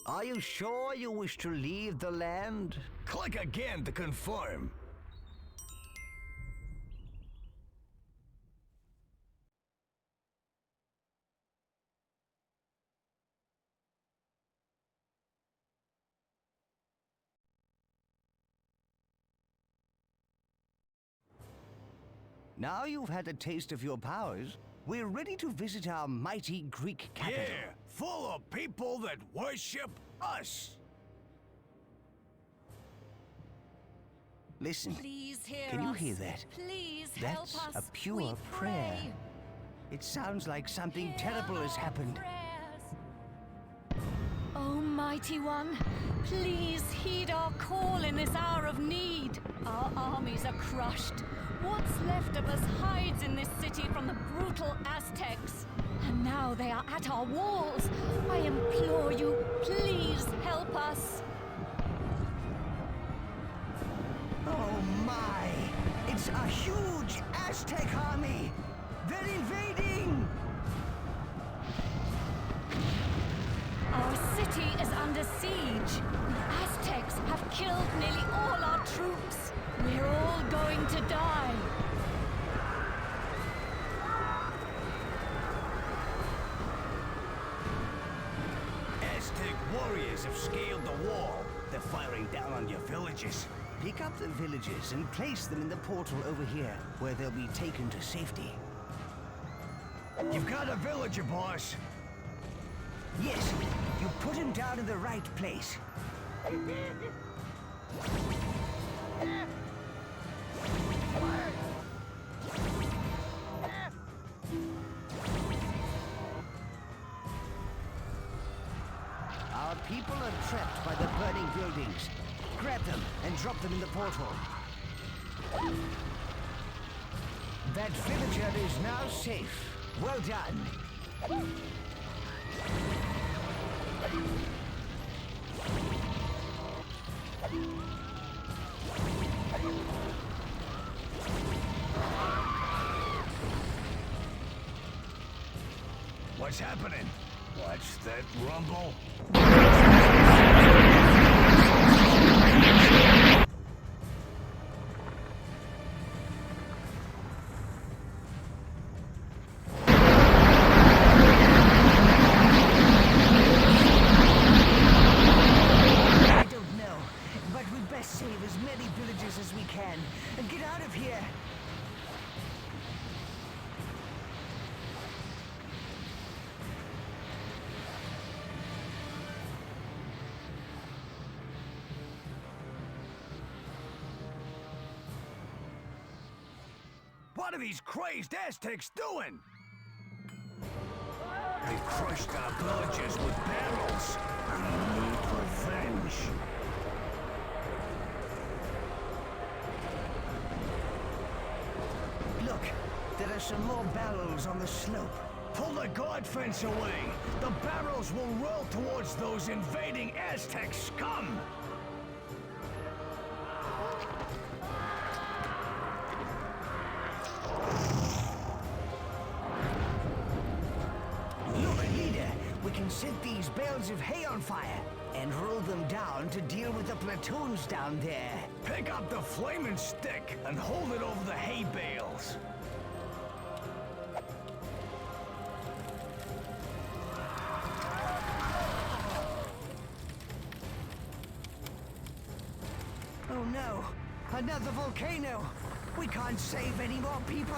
Are you sure you wish to leave the land? Click again to confirm. Now you've had a taste of your powers, we're ready to visit our mighty Greek capital. Yeah, full of people that worship us. Listen, Please hear can you us. hear that? Please help That's us. a pure we prayer. pray. It sounds like something Hear terrible has our happened. prayers. Almighty One, please heed our call in this hour of need. Our armies are crushed. What's left of us hides in this city from the brutal Aztecs. And now they are at our walls. I implore you, please help us. Oh my! It's a huge Aztec army! They're invading! Our city is under siege. The Aztecs have killed nearly all our troops. We're all going to die. Aztec warriors have scaled the wall. They're firing down on your villages. Pick up the villages and place them in the portal over here, where they'll be taken to safety. You've got a villager, boss. Yes, you put him down in the right place. Our people are trapped by the burning buildings. Grab them and drop them in the portal. That villager is now safe. Well done. What's happening? Watch that rumble. I don't know, but we'd best save as many villagers as we can and get out of here. What are these crazed Aztecs doing? They crushed our villages with barrels. We need revenge. Look, there are some more barrels on the slope. Pull the guard fence away. The barrels will roll towards those invading Aztec scum. Look, leader, we can set these bales of hay on fire and roll them down to deal with the platoons down there. Pick up the flaming stick and hold it over the hay bales. Oh no, another volcano. We can't save any more people.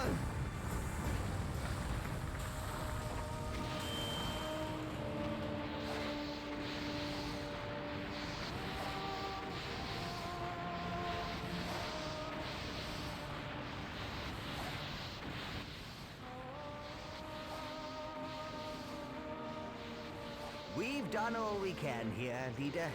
We've done all we can here, leader.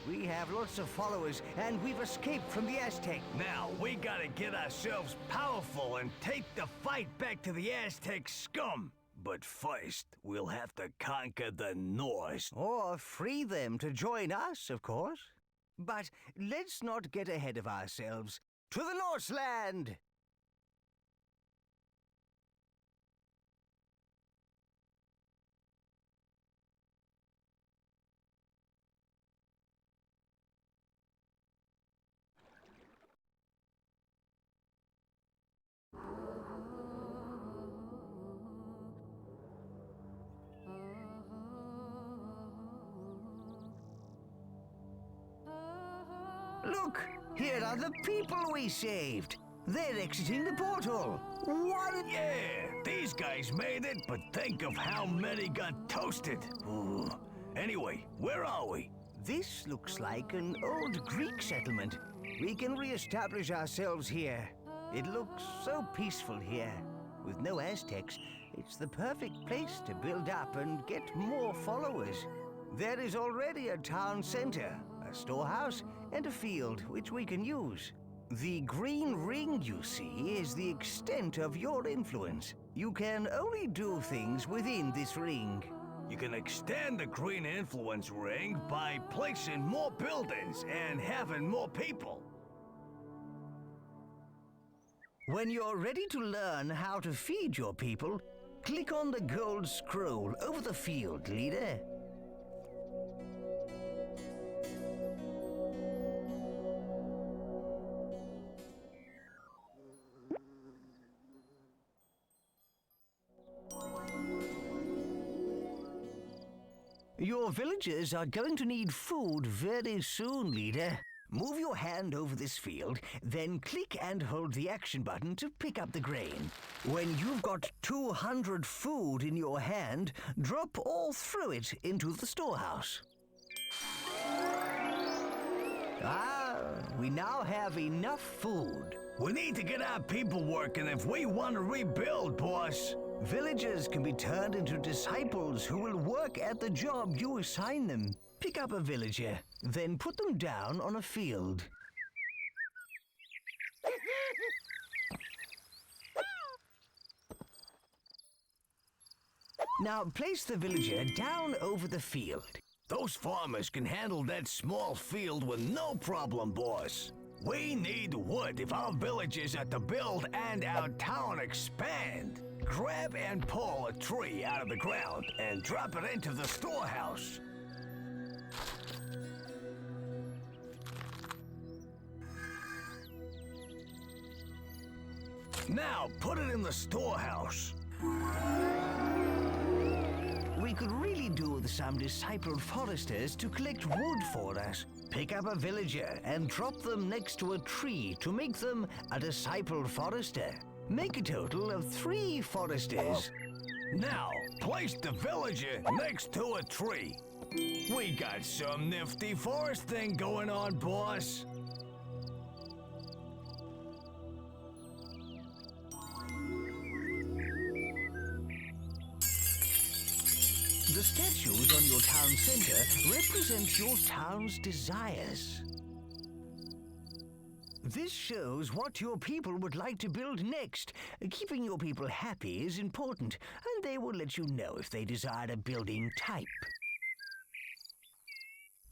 We have lots of followers, and we've escaped from the Aztec. Now, we gotta get ourselves powerful and take the fight back to the Aztec scum. But first, we'll have to conquer the Norse. Or free them to join us, of course. But let's not get ahead of ourselves. To the Norseland! Look! Here are the people we saved! They're exiting the portal! What? Yeah, these guys made it, but think of how many got toasted. Ooh. Anyway, where are we? This looks like an old Greek settlement. We can re-establish ourselves here. It looks so peaceful here. With no Aztecs, it's the perfect place to build up and get more followers. There is already a town center, a storehouse, and a field which we can use. The green ring you see is the extent of your influence. You can only do things within this ring. You can extend the green influence ring by placing more buildings and having more people. When you're ready to learn how to feed your people, click on the gold scroll over the field, leader. Your villagers are going to need food very soon, leader. Move your hand over this field, then click and hold the action button to pick up the grain. When you've got 200 food in your hand, drop all through it into the storehouse. Ah, we now have enough food. We need to get our people working if we want to rebuild, boss. Villagers can be turned into disciples who will work at the job you assign them. Pick up a villager, then put them down on a field. Now place the villager down over the field. Those farmers can handle that small field with no problem, boss. We need wood if our villages are to build and our town expand. Grab and pull a tree out of the ground and drop it into the storehouse. Now put it in the storehouse. We could really do with some discipled foresters to collect wood for us. Pick up a villager and drop them next to a tree to make them a discipled forester. Make a total of 3 foresters. Now, place the villager next to a tree. We got some nifty foresting going on, boss. The statues on your town center represent your town's desires. This shows what your people would like to build next. Keeping your people happy is important, and they will let you know if they desire a building type.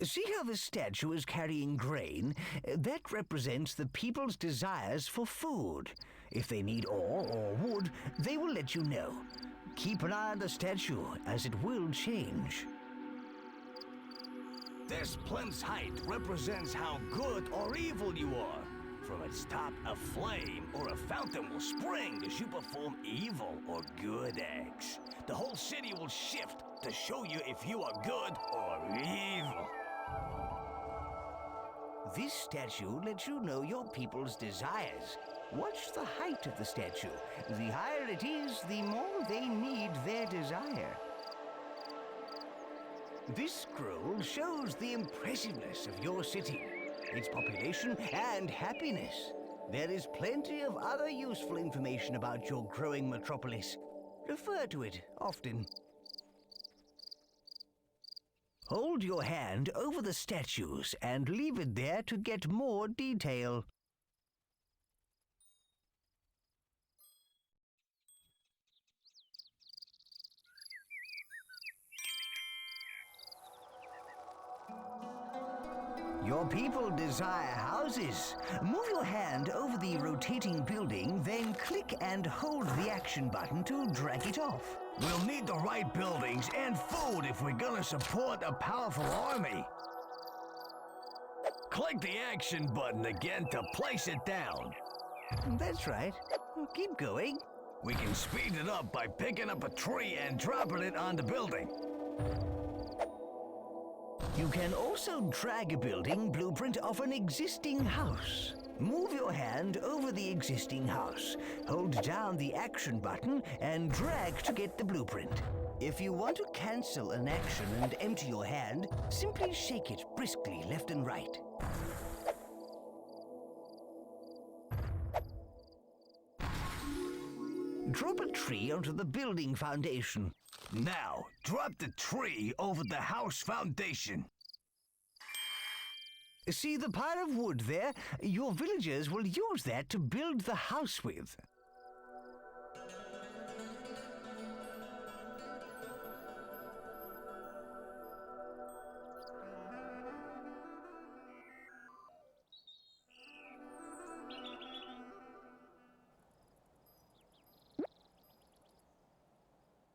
See how the statue is carrying grain? That represents the people's desires for food. If they need ore or wood, they will let you know. Keep an eye on the statue, as it will change. This plinth's height represents how good or evil you are. From its top, a flame or a fountain will spring as you perform evil or good acts. The whole city will shift to show you if you are good or evil. This statue lets you know your people's desires. Watch the height of the statue. The higher it is, the more they need their desire. This scroll shows the impressiveness of your city, its population and happiness. There is plenty of other useful information about your growing metropolis. Refer to it often. Hold your hand over the statues and leave it there to get more detail. Your people desire houses. Move your hand over the rotating building, then click and hold the action button to drag it off. We'll need the right buildings and food if we're gonna support a powerful army. Click the action button again to place it down. That's right. Keep going. We can speed it up by picking up a tree and dropping it on the building. You can also drag a building blueprint of an existing house. Move your hand over the existing house. Hold down the action button and drag to get the blueprint. If you want to cancel an action and empty your hand, simply shake it briskly left and right. Drop a tree onto the building foundation. Now, drop the tree over the house foundation. See the pile of wood there? Your villagers will use that to build the house with.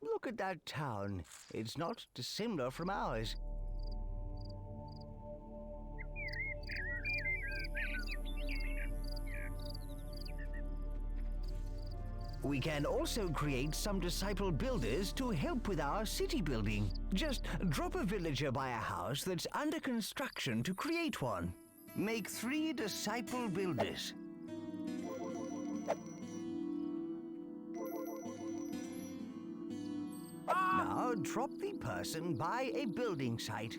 Look at that town. It's not dissimilar from ours. We can also create some disciple builders to help with our city building. Just drop a villager by a house that's under construction to create one. Make 3 disciple builders. Now drop the person by a building site.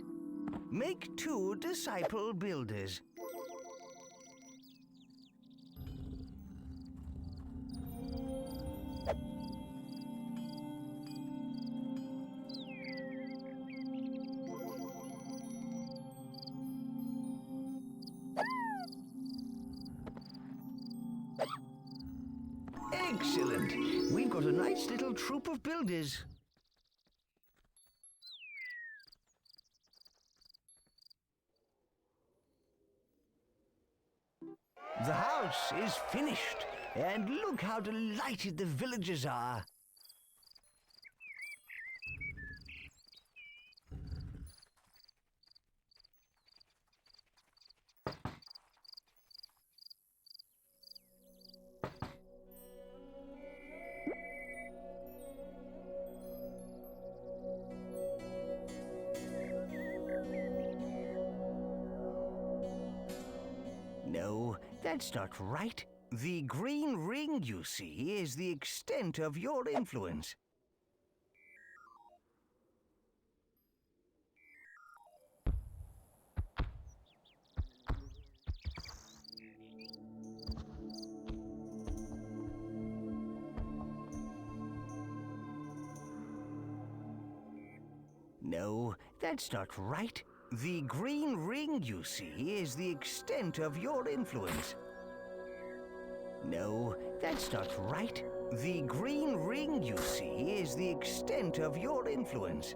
Make 2 disciple builders. Excellent! We've got a nice little troop of builders. The house is finished, and look how delighted the villagers are. No, that's not right. The green ring you see is the extent of your influence. No, that's not right. The green ring you see is the extent of your influence. No, that's not right. The green ring you see is the extent of your influence.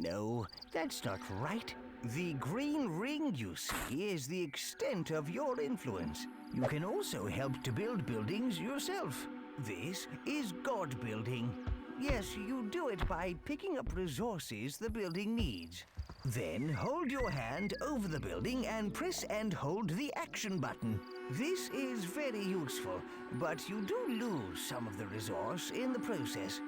No, that's not right. The green ring you see is the extent of your influence. You can also help to build buildings yourself. This is God building. Yes, you do it by picking up resources the building needs. Then hold your hand over the building and press and hold the action button. This is very useful, but you do lose some of the resource in the process.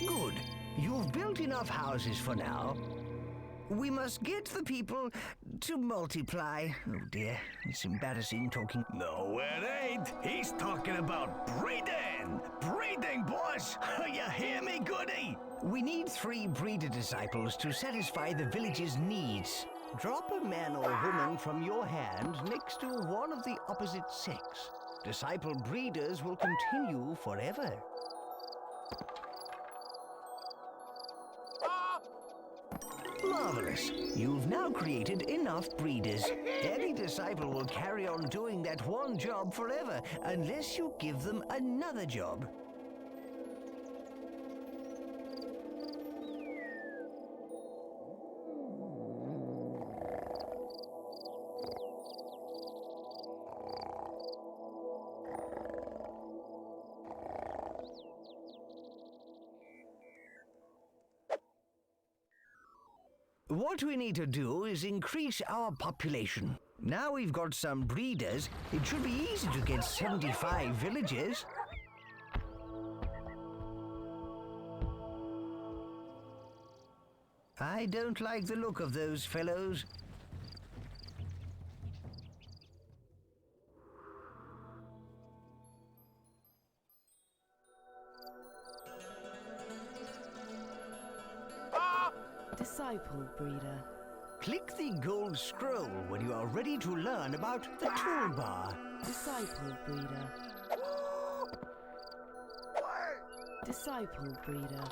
Good. You've built enough houses for now. We must get the people to multiply. Oh dear, it's embarrassing talking. No, it ain't. He's talking about breeding. Breeding, boss. You hear me, Goody? We need 3 breeder disciples to satisfy the village's needs. Drop a man or woman from your hand next to one of the opposite sex. Disciple breeders will continue forever. Marvelous. You've now created enough breeders. Any disciple will carry on doing that one job forever unless you give them another job. What we need to do is increase our population. Now we've got some breeders, it should be easy to get 75 villages. I don't like the look of those fellows. Disciple breeder. Click the gold scroll when you are ready to learn about the toolbar. Disciple breeder. Disciple breeder.